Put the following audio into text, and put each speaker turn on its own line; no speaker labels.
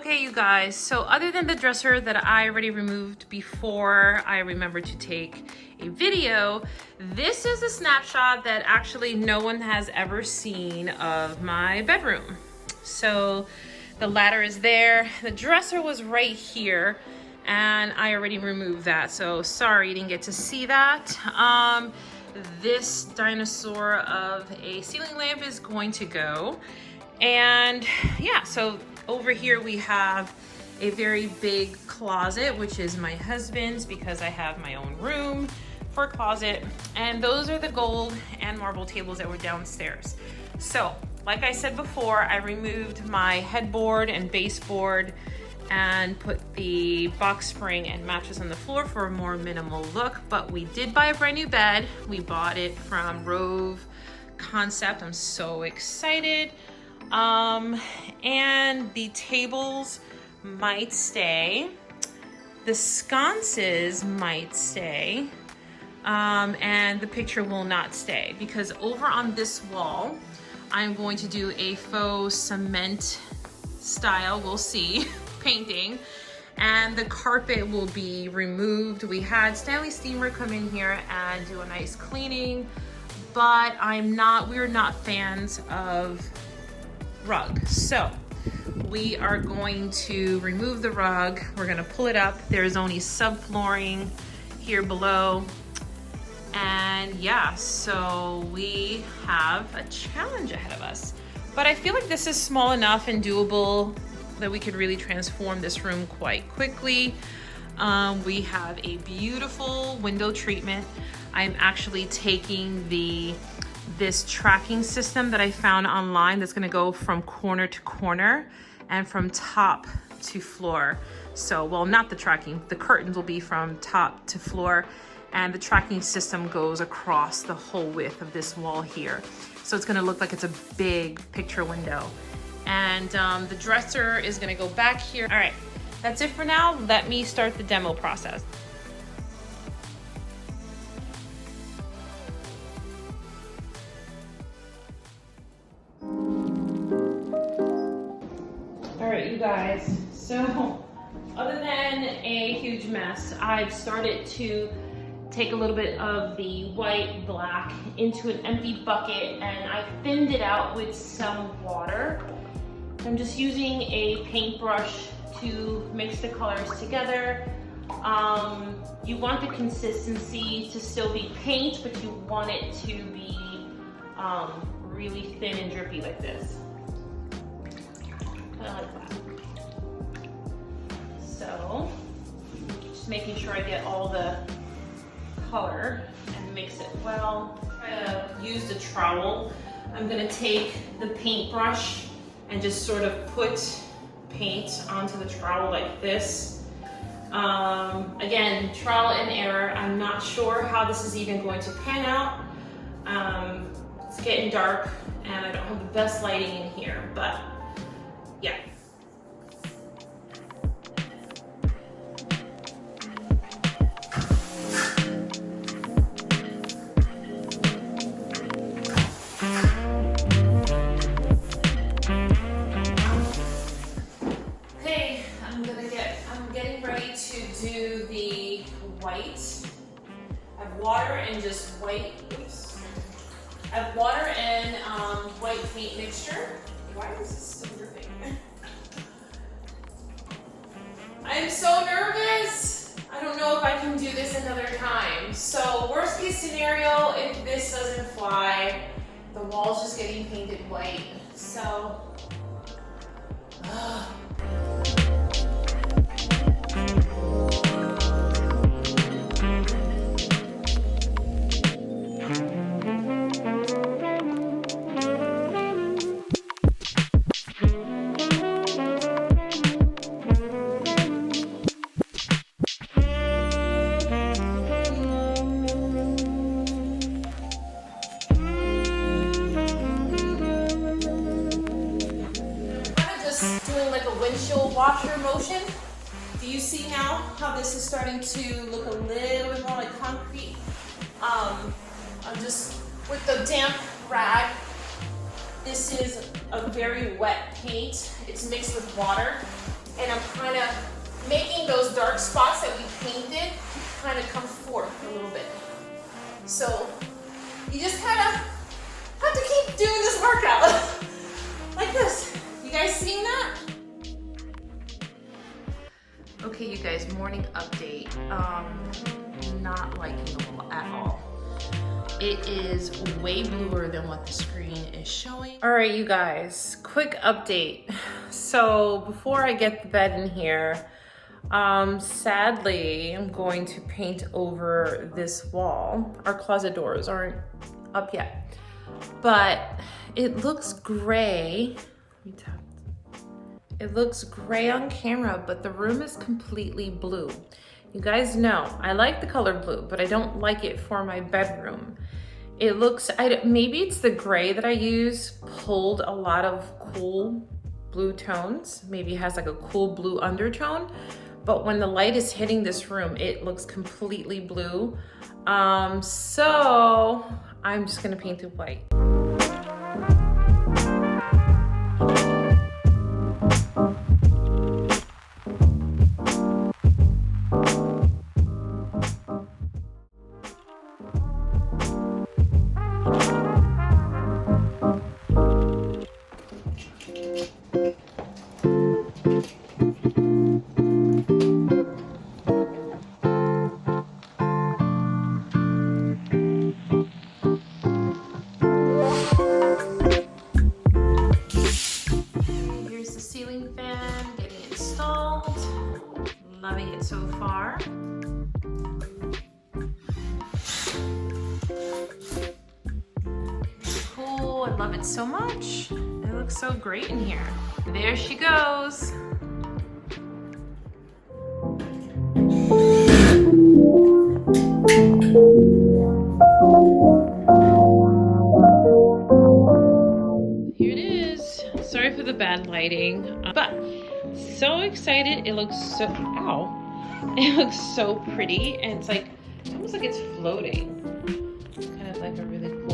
Okay, you guys, so other than the dresser that I already removed before I remembered to take a video, this is a snapshot that actually no one has ever seen of my bedroom. So the ladder is there, the dresser was right here, and I already removed that, so sorry you didn't get to see that. This dinosaur of a ceiling lamp is going to go. And yeah, so over here we have a very big closet, which is my husband's because I have my own room for a closet. And those are the gold and marble tables that were downstairs. So like I said before, I removed my headboard and baseboard and put the box spring and mattress on the floor for a more minimal look. But we did buy a brand new bed. We bought it from Rove Concept. I'm so excited. And the tables might stay, the sconces might stay, and the picture will not stay because over on this wall, I'm going to do a faux cement style, we'll see, painting, and the carpet will be removed. We had Stanley Steamer come in here and do a nice cleaning, but we're not fans of rug. So we are going to remove the rug. We're gonna pull it up. There's only subflooring here below. And yeah, so we have a challenge ahead of us. But I feel like this is small enough and doable that we could really transform this room quite quickly. We have a beautiful window treatment. I'm actually taking this tracking system that I found online that's gonna go from corner to corner and from top to floor. So, well, not the tracking, the curtains will be from top to floor, and the tracking system goes across the whole width of this wall here. So it's gonna look like it's a big picture window. And the dresser is gonna go back here. All right, that's it for now. Let me start the demo process. All right, you guys, so other than a huge mess, I've started to take a little bit of the white black into an empty bucket and I thinned it out with some water. I'm just using a paintbrush to mix the colors together. You want the consistency to still be paint, but you want it to be really thin and drippy like this. Kind of like that. So, just making sure I get all the color and mix it well. Try to use the trowel. I'm gonna take the paintbrush and just sort of put paint onto the trowel like this. Again, trial and error. I'm not sure how this is even going to pan out. It's getting dark and I don't have the best lighting in here, but yeah. Okay, I'm getting ready to do the white. I have water and just white, oops. I have water and white paint mixture. Why is this still dripping? I'm so nervous. I don't know if I can do this another time. So worst case scenario, if this doesn't fly, the wall's just getting painted white. So, windshield washer motion. Do you see now how this is starting to look a little bit more like concrete? I'm just with the damp rag. This is a very wet paint. It's mixed with water and I'm kind of making those dark spots that we painted kind of come forth a little bit. So you just kind of have to keep doing this workout like this. You guys seeing that? Okay, you guys, morning update. Not liking the wall at all. It is way bluer than what the screen is showing. All right, you guys, quick update. So before I get the bed in here, sadly, I'm going to paint over this wall. Our closet doors aren't up yet, but it looks gray. Let me tap. It looks gray on camera, but the room is completely blue. You guys know, I like the color blue, but I don't like it for my bedroom. It looks, maybe it's the gray that I use pulled a lot of cool blue tones. Maybe it has like a cool blue undertone, but when the light is hitting this room, it looks completely blue. So I'm just gonna paint it white. Loving it so far. Cool, I love it so much. It looks so great in here. There she goes. Here it is. Sorry for the bad lighting, but so excited. It looks so, ow. It looks so pretty, and it's like, it's almost like it's floating. It's kind of like a really cool